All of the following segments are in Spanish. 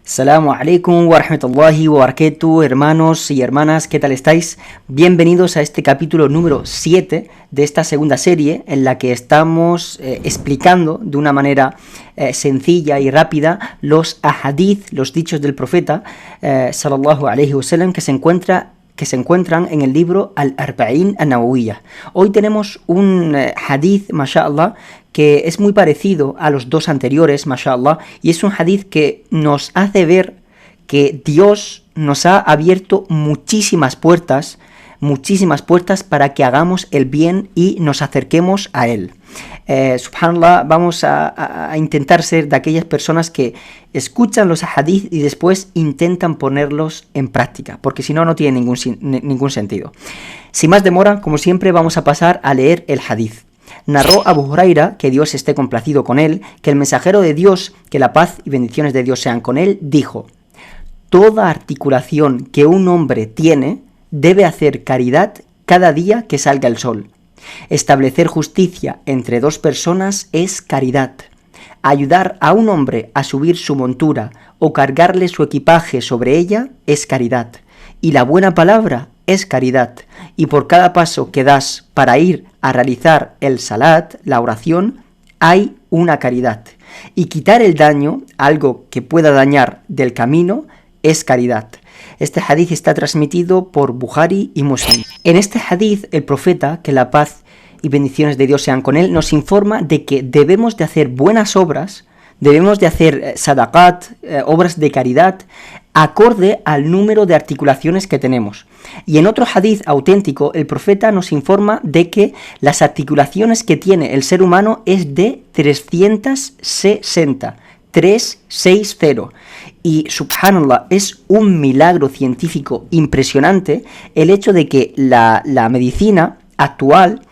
Assalamu alaikum wa rahmatullahi wa barakatuh, hermanos y hermanas, ¿qué tal estáis? Bienvenidos a este capítulo número 7 de esta segunda serie en la que estamos explicando de una manera sencilla y rápida los ahadith, los dichos del profeta sallallahu alaihi wasallam que se encuentran en el libro Al-Arba'in An-Nawawiyya. Hoy tenemos un hadith, mashallah, que es muy parecido a los dos anteriores, mashallah, y es un hadith que nos hace ver que Dios nos ha abierto muchísimas puertas para que hagamos el bien y nos acerquemos a Él. Subhanallah, vamos a intentar ser de aquellas personas que escuchan los hadith y después intentan ponerlos en práctica, porque si no, no tiene ningún sentido. Sin más demora, como siempre, vamos a pasar a leer el hadith. Narró Abu Huraira, que Dios esté complacido con él, que el mensajero de Dios, que la paz y bendiciones de Dios sean con él, dijo: toda articulación que un hombre tiene debe hacer caridad cada día que salga el sol. Establecer justicia entre dos personas es caridad. Ayudar a un hombre a subir su montura o cargarle su equipaje sobre ella es caridad. Y la buena palabra es caridad. Y por cada paso que das para ir a realizar el salat, la oración, hay una caridad. Y quitar el daño, algo que pueda dañar del camino, es caridad. Este hadith está transmitido por Bukhari y Muslim. En este hadith, el profeta, que la paz y bendiciones de Dios sean con él, nos informa de que debemos de hacer buenas obras, debemos de hacer sadaqat, obras de caridad, acorde al número de articulaciones que tenemos. Y en otro hadith auténtico, el profeta nos informa de que las articulaciones que tiene el ser humano es de 360. 360. Y subhanallah, es un milagro científico impresionante el hecho de que la medicina actual,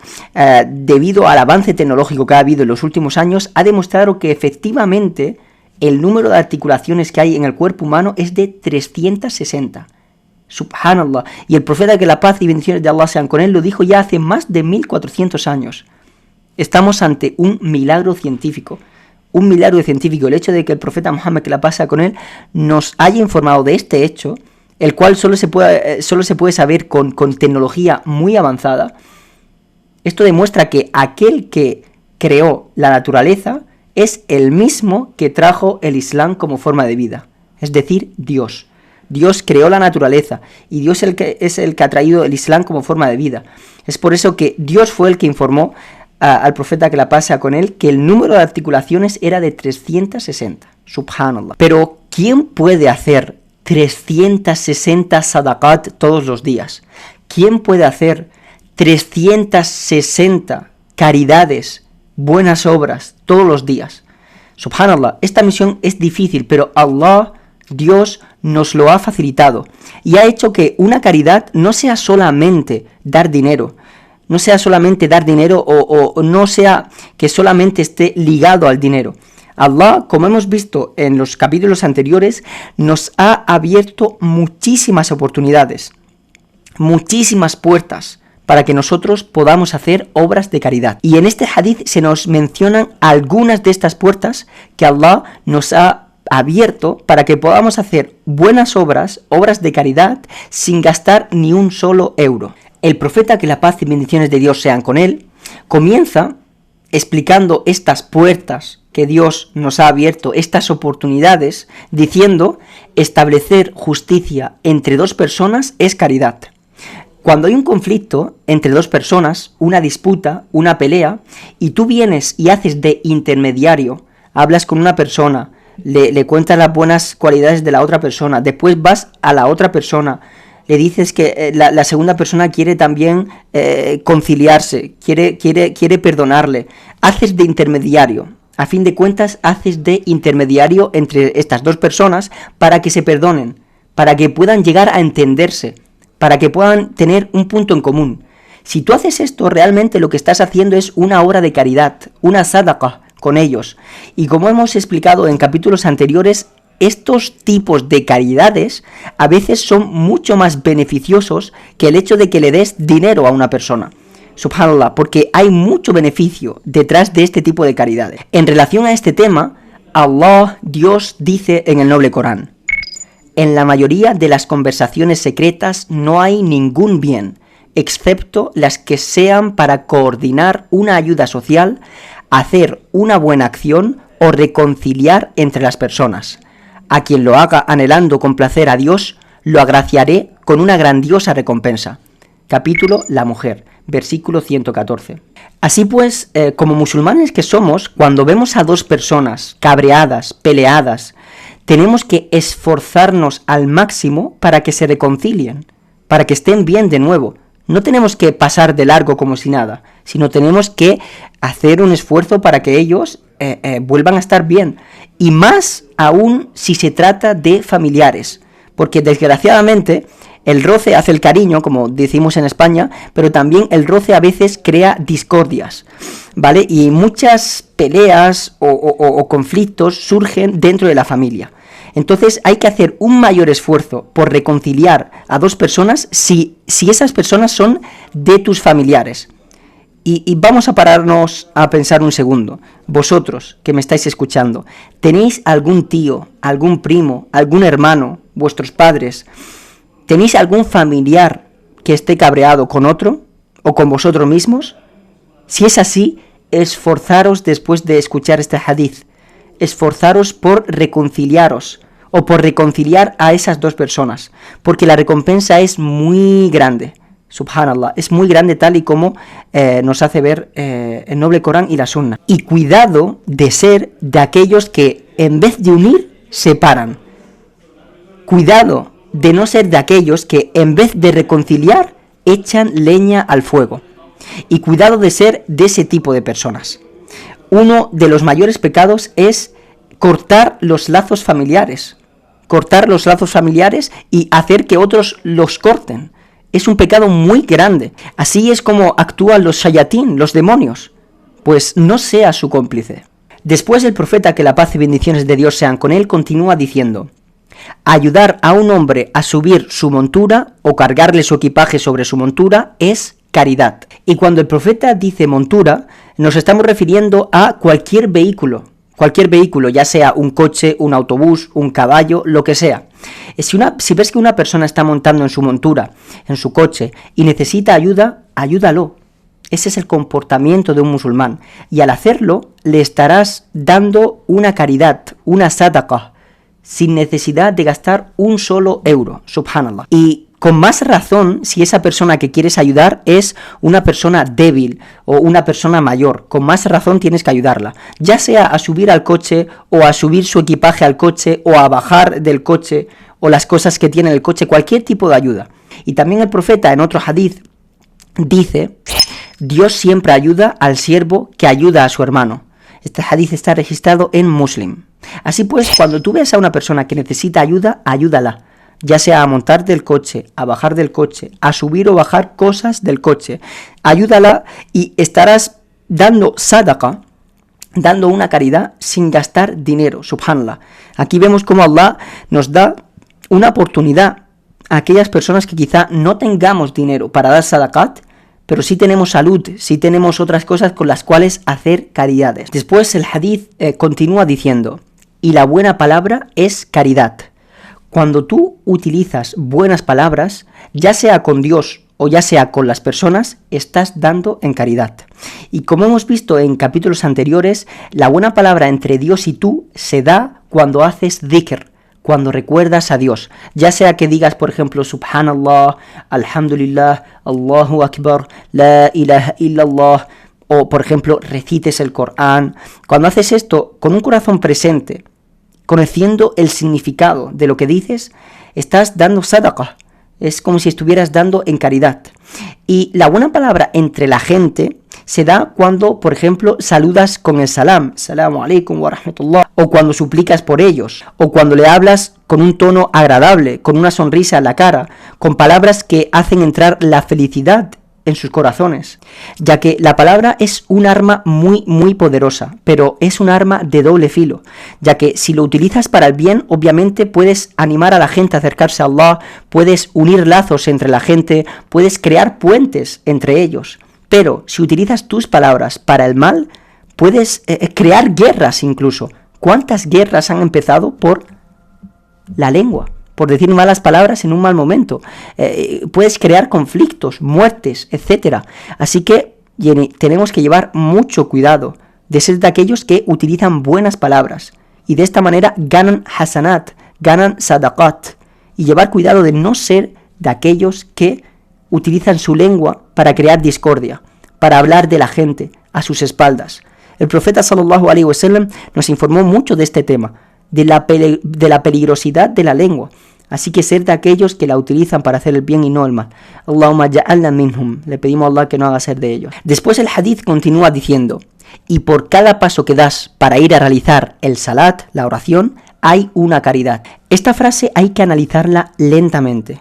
debido al avance tecnológico que ha habido en los últimos años, ha demostrado que efectivamente el número de articulaciones que hay en el cuerpo humano es de 360. Subhanallah. Y el profeta, que la paz y bendiciones de Allah sean con él, lo dijo ya hace más de 1400 años. Estamos ante un milagro científico. Un milagro científico, el hecho de que el profeta Muhammad, que la paz sea con él, nos haya informado de este hecho, el cual solo se puede saber con tecnología muy avanzada. Esto demuestra que aquel que creó la naturaleza es el mismo que trajo el Islam como forma de vida, es decir, Dios. Dios creó la naturaleza y Dios es el que ha traído el Islam como forma de vida. Es por eso que Dios fue el que informó al profeta, que la paz sea con él, que el número de articulaciones era de 360. Subhanallah. Pero ¿quién puede hacer 360 sadaqat todos los días? ¿Quién puede hacer 360 caridades, buenas obras todos los días? Subhanallah, esta misión es difícil, pero Allah, Dios, nos lo ha facilitado y ha hecho que una caridad no sea solamente dar dinero, no sea solamente dar dinero o no sea que solamente esté ligado al dinero. Allah, como hemos visto en los capítulos anteriores, nos ha abierto muchísimas oportunidades, muchísimas puertas para que nosotros podamos hacer obras de caridad. Y en este hadith se nos mencionan algunas de estas puertas que Allah nos ha abierto para que podamos hacer buenas obras, obras de caridad, sin gastar ni un solo euro. El profeta, que la paz y bendiciones de Dios sean con él, comienza explicando estas puertas que Dios nos ha abierto, estas oportunidades, diciendo: establecer justicia entre dos personas es caridad. Cuando hay un conflicto entre dos personas, una disputa, una pelea, y tú vienes y haces de intermediario, hablas con una persona, le cuentas las buenas cualidades de la otra persona, después vas a la otra persona, le dices que la segunda persona quiere también conciliarse, quiere perdonarle, haces de intermediario. A fin de cuentas, haces de intermediario entre estas dos personas para que se perdonen, para que puedan llegar a entenderse, para que puedan tener un punto en común. Si tú haces esto, realmente lo que estás haciendo es una obra de caridad, una sadaqa con ellos. Y como hemos explicado en capítulos anteriores, estos tipos de caridades a veces son mucho más beneficiosos que el hecho de que le des dinero a una persona. Subhanallah, porque hay mucho beneficio detrás de este tipo de caridades. En relación a este tema, Allah, Dios, dice en el noble Corán: en la mayoría de las conversaciones secretas no hay ningún bien, excepto las que sean para coordinar una ayuda social, hacer una buena acción o reconciliar entre las personas. A quien lo haga anhelando complacer a Dios, lo agraciaré con una grandiosa recompensa. Capítulo La mujer, versículo 114. Así pues, como musulmanes que somos, cuando vemos a dos personas cabreadas, peleadas, tenemos que esforzarnos al máximo para que se reconcilien, para que estén bien de nuevo. No tenemos que pasar de largo como si nada, sino tenemos que hacer un esfuerzo para que ellos vuelvan a estar bien. Y más aún si se trata de familiares, porque desgraciadamente el roce hace el cariño, como decimos en España, pero también el roce a veces crea discordias, ¿vale? Y muchas peleas o conflictos surgen dentro de la familia. Entonces hay que hacer un mayor esfuerzo por reconciliar a dos personas si esas personas son de tus familiares. Y vamos a pararnos a pensar un segundo. Vosotros que me estáis escuchando, ¿tenéis algún tío, algún primo, algún hermano, vuestros padres? ¿Tenéis algún familiar que esté cabreado con otro o con vosotros mismos? Si es así, esforzaros después de escuchar este hadith. Esforzaros por reconciliaros o por reconciliar a esas dos personas, porque la recompensa es muy grande. Subhanallah, es muy grande tal y como nos hace ver el noble Corán y la Sunna. Y cuidado de ser de aquellos que en vez de unir, separan. Cuidado de no ser de aquellos que en vez de reconciliar, echan leña al fuego. Y cuidado de ser de ese tipo de personas. Uno de los mayores pecados es cortar los lazos familiares. Cortar los lazos familiares y hacer que otros los corten. Es un pecado muy grande. Así es como actúan los shayatín, los demonios. Pues no sea su cómplice. Después el profeta, que la paz y bendiciones de Dios sean con él, continúa diciendo: ayudar a un hombre a subir su montura o cargarle su equipaje sobre su montura es caridad. Y cuando el profeta dice montura, nos estamos refiriendo a cualquier vehículo, ya sea un coche, un autobús, un caballo, lo que sea. Si ves que una persona está montando en su montura, en su coche, y necesita ayuda, ayúdalo. Ese es el comportamiento de un musulmán. Y al hacerlo, le estarás dando una caridad, una sadaqah, sin necesidad de gastar un solo euro, subhanallah. Y con más razón si esa persona que quieres ayudar es una persona débil o una persona mayor, con más razón tienes que ayudarla, ya sea a subir al coche o a subir su equipaje al coche o a bajar del coche o las cosas que tiene el coche, cualquier tipo de ayuda. Y también el profeta en otro hadith dice: Dios siempre ayuda al siervo que ayuda a su hermano. Este hadith está registrado en Muslim. Así pues, cuando tú veas a una persona que necesita ayuda, ayúdala. Ya sea a montar del coche, a bajar del coche, a subir o bajar cosas del coche. Ayúdala y estarás dando sadaqa, dando una caridad sin gastar dinero, subhanallah. Aquí vemos cómo Allah nos da una oportunidad a aquellas personas que quizá no tengamos dinero para dar sadaqat, pero sí tenemos salud, sí tenemos otras cosas con las cuales hacer caridades. Después el hadith continúa diciendo: y la buena palabra es caridad. Cuando tú utilizas buenas palabras, ya sea con Dios o ya sea con las personas, estás dando en caridad. Y como hemos visto en capítulos anteriores, la buena palabra entre Dios y tú se da cuando haces dhikr, cuando recuerdas a Dios. Ya sea que digas, por ejemplo, Subhanallah, Alhamdulillah, Allahu Akbar, La ilaha illallah, o por ejemplo, recites el Corán. Cuando haces esto con un corazón presente, conociendo el significado de lo que dices, estás dando sadaqah. Es como si estuvieras dando en caridad. Y la buena palabra entre la gente se da cuando, por ejemplo, saludas con el salam, salamu alaikum wa rahmatullah, o cuando suplicas por ellos, o cuando le hablas con un tono agradable, con una sonrisa en la cara, con palabras que hacen entrar la felicidad en sus corazones, ya que la palabra es un arma muy muy poderosa, pero es un arma de doble filo, ya que si lo utilizas para el bien, obviamente puedes animar a la gente a acercarse a Allah, puedes unir lazos entre la gente, puedes crear puentes entre ellos, pero si utilizas tus palabras para el mal, puedes crear guerras incluso. ¿Cuántas guerras han empezado por la lengua? por decir malas palabras en un mal momento. Puedes crear conflictos, muertes, etc. Así que tenemos que llevar mucho cuidado de ser de aquellos que utilizan buenas palabras y de esta manera ganan hasanat, ganan sadaqat, y llevar cuidado de no ser de aquellos que utilizan su lengua para crear discordia, para hablar de la gente a sus espaldas. El profeta sallallahu alaihi wasallam nos informó mucho de este tema, de la peligrosidad de la lengua. Así que ser de aquellos que la utilizan para hacer el bien y no el mal. Allahumma ja'alna minhum. Le pedimos a Allah que no haga ser de ellos. Después el hadith continúa diciendo: y por cada paso que das para ir a realizar el salat, la oración, hay una caridad. Esta frase hay que analizarla lentamente,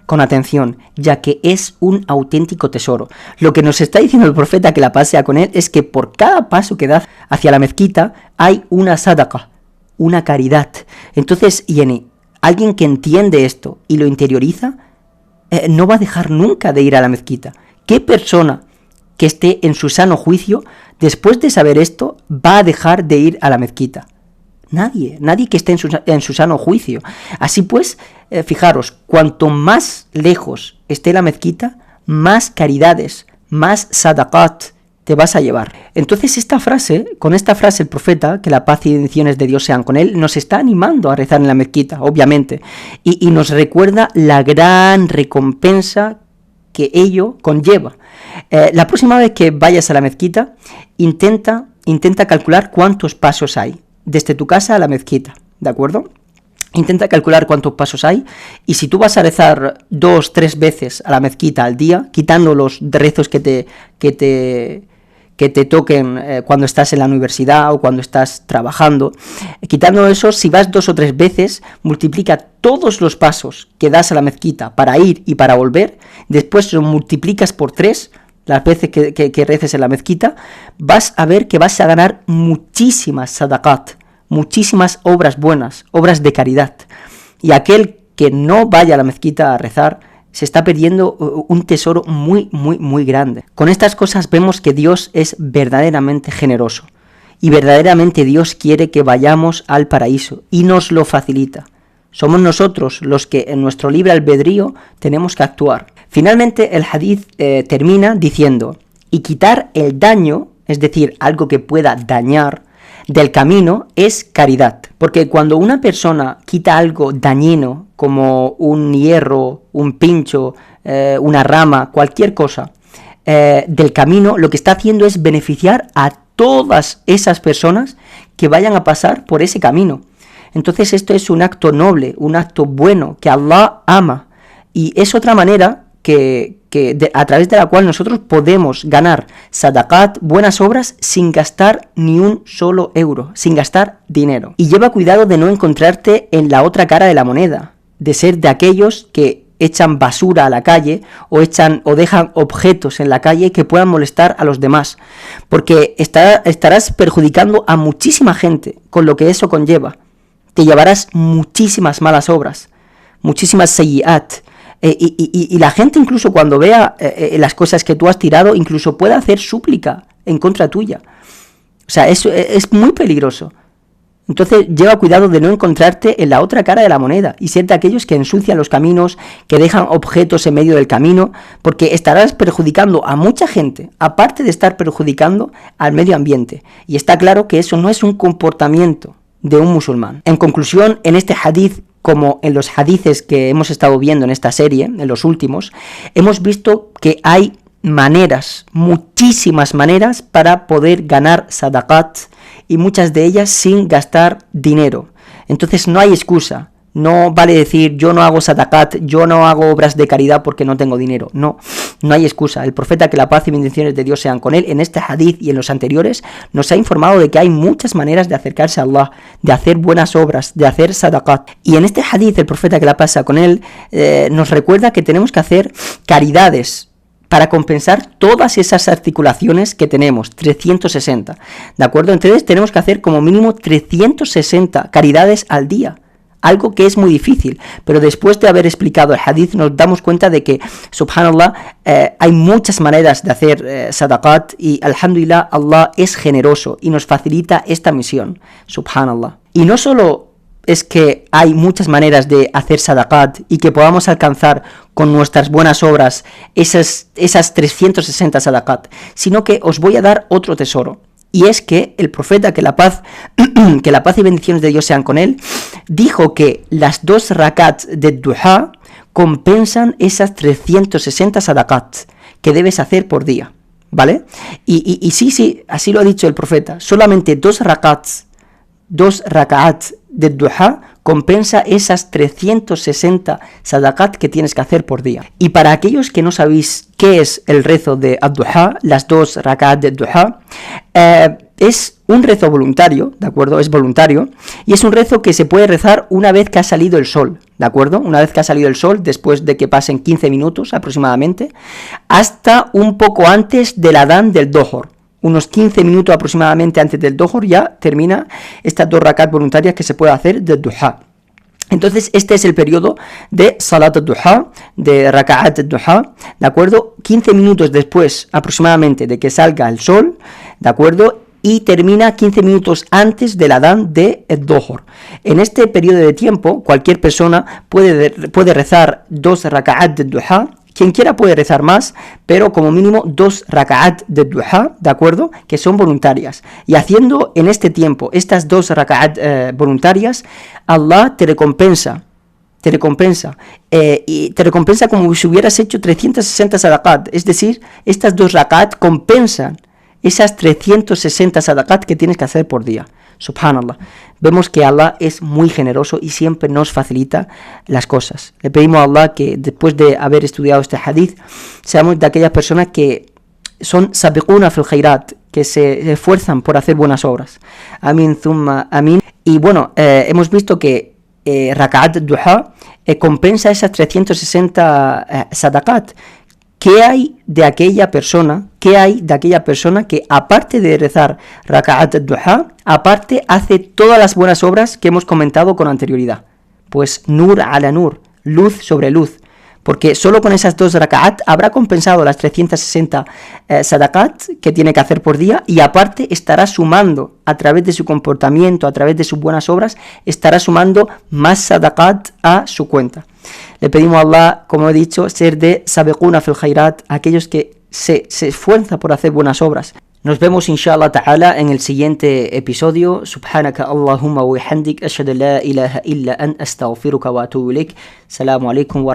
con atención, ya que es un auténtico tesoro. Lo que nos está diciendo el profeta, que la paz sea con él, es que por cada paso que das hacia la mezquita hay una sadaqa, una caridad. Entonces, alguien que entiende esto y lo interioriza, no va a dejar nunca de ir a la mezquita. ¿Qué persona que esté en su sano juicio, después de saber esto, va a dejar de ir a la mezquita? Nadie que esté en su sano juicio. Así pues, fijaros, cuanto más lejos esté la mezquita, más caridades, más sadaqat te vas a llevar. Entonces con esta frase el profeta, que la paz y bendiciones de Dios sean con él, nos está animando a rezar en la mezquita, obviamente, y nos recuerda la gran recompensa que ello conlleva. La próxima vez que vayas a la mezquita, intenta calcular cuántos pasos hay desde tu casa a la mezquita, ¿de acuerdo? Intenta calcular cuántos pasos hay, y si tú vas a rezar 2-3 veces a la mezquita al día, quitando los rezos que te toquen cuando estás en la universidad o cuando estás trabajando, quitando eso, si vas 2 o 3 veces, multiplica todos los pasos que das a la mezquita para ir y para volver, después lo multiplicas por 3, las veces que reces en la mezquita, vas a ver que vas a ganar muchísimas sadaqat, muchísimas obras buenas, obras de caridad. Y aquel que no vaya a la mezquita a rezar, se está perdiendo un tesoro muy, muy, muy grande. Con estas cosas vemos que Dios es verdaderamente generoso. Y verdaderamente Dios quiere que vayamos al paraíso y nos lo facilita. Somos nosotros los que en nuestro libre albedrío tenemos que actuar. Finalmente el hadith termina diciendo: y quitar el daño, es decir, algo que pueda dañar, del camino es caridad. Porque cuando una persona quita algo dañino, como un hierro, un pincho, una rama, cualquier cosa, del camino, lo que está haciendo es beneficiar a todas esas personas que vayan a pasar por ese camino. Entonces esto es un acto noble, un acto bueno, que Allah ama, y es otra manera a través de la cual nosotros podemos ganar sadaqat, buenas obras, sin gastar ni un solo euro, sin gastar dinero. Y lleva cuidado de no encontrarte en la otra cara de la moneda, de ser de aquellos que echan basura a la calle o dejan objetos en la calle que puedan molestar a los demás, porque estarás perjudicando a muchísima gente con lo que eso conlleva. Te llevarás muchísimas malas obras, muchísimas sayyiat, y la gente, incluso cuando vea las cosas que tú has tirado, incluso puede hacer súplica en contra tuya. O sea, eso es muy peligroso. Entonces lleva cuidado de no encontrarte en la otra cara de la moneda y ser de aquellos que ensucian los caminos, que dejan objetos en medio del camino, porque estarás perjudicando a mucha gente, aparte de estar perjudicando al medio ambiente. Y está claro que eso no es un comportamiento de un musulmán. En conclusión, en este hadith, como en los hadices que hemos estado viendo en esta serie, en los últimos, hemos visto que hay maneras, muchísimas maneras, para poder ganar sadaqat, y muchas de ellas sin gastar dinero. Entonces no hay excusa. No vale decir yo no hago sadaqat, yo no hago obras de caridad porque no tengo dinero. No hay excusa. El profeta, que la paz y bendiciones de Dios sean con él, en este hadith y en los anteriores, nos ha informado de que hay muchas maneras de acercarse a Allah, de hacer buenas obras, de hacer sadaqat. Y en este hadith el profeta, que la paz sea con él, nos recuerda que tenemos que hacer caridades para compensar todas esas articulaciones que tenemos, 360, ¿de acuerdo? Entonces tenemos que hacer como mínimo 360 caridades al día, algo que es muy difícil, pero después de haber explicado el hadith nos damos cuenta de que, subhanallah, hay muchas maneras de hacer sadaqat, y alhamdulillah, Allah es generoso y nos facilita esta misión, subhanallah. Y no solo es que hay muchas maneras de hacer sadaqat y que podamos alcanzar con nuestras buenas obras esas 360 sadaqat, sino que os voy a dar otro tesoro. Y es que el profeta, que la paz y bendiciones de Dios sean con él, dijo que las 2 rakats de duha compensan esas 360 sadaqat que debes hacer por día, ¿vale? Y sí, así lo ha dicho el profeta. Solamente 2 rakats de duha compensa esas 360 sadaqat que tienes que hacer por día. Y para aquellos que no sabéis qué es el rezo de ad-duha, las 2 rak'at de duha, es un rezo voluntario, ¿de acuerdo? Es voluntario, y es un rezo que se puede rezar una vez que ha salido el sol, ¿de acuerdo? Una vez que ha salido el sol, después de que pasen 15 minutos aproximadamente, hasta un poco antes del adán del dohor. Unos 15 minutos aproximadamente antes del dohor ya termina estas 2 rakat voluntarias que se puede hacer de duha. Entonces este es el periodo de salat al-duha, de raka'at al-duha, ¿de acuerdo? 15 minutos después aproximadamente de que salga el sol, ¿de acuerdo? Y termina 15 minutos antes del adán de dohor. En este periodo de tiempo cualquier persona puede rezar 2 raka'at al-duha. Quien quiera puede rezar más, pero como mínimo 2 raka'at de duha, ¿de acuerdo? Que son voluntarias. Y haciendo en este tiempo estas 2 raka'at voluntarias, Allah te recompensa. Y te recompensa como si hubieras hecho 360 sadaqat. Es decir, estas 2 raka'at compensan esas 360 sadaqat que tienes que hacer por día. Subhanallah. Vemos que Allah es muy generoso y siempre nos facilita las cosas. Le pedimos a Allah que después de haber estudiado este hadith, seamos de aquellas personas que son sabiquna fil khairat, que se esfuerzan por hacer buenas obras. Amin, thumma amin. Y bueno, hemos visto que raka'at duha compensa esas 360 sadaqat. ¿Qué hay de aquella persona que aparte de rezar raka'at al-duha, aparte hace todas las buenas obras que hemos comentado con anterioridad? Pues nur ala nur, luz sobre luz, porque solo con esas 2 raka'at habrá compensado las 360 sadaqat que tiene que hacer por día, y aparte estará sumando, a través de su comportamiento, a través de sus buenas obras, estará sumando más sadaqat a su cuenta. Le pedimos a Allah, como he dicho, ser de sabiquna fil khairat, aquellos que se esfuerzan por hacer buenas obras. Nos vemos inshallah ta'ala en el siguiente episodio. Subhanaka Allahumma wa bihamdik, ashhadu an la ilaha illa anta, astaghfiruka wa atubu ilaik. Assalamu alaikum wa rahmatullahi.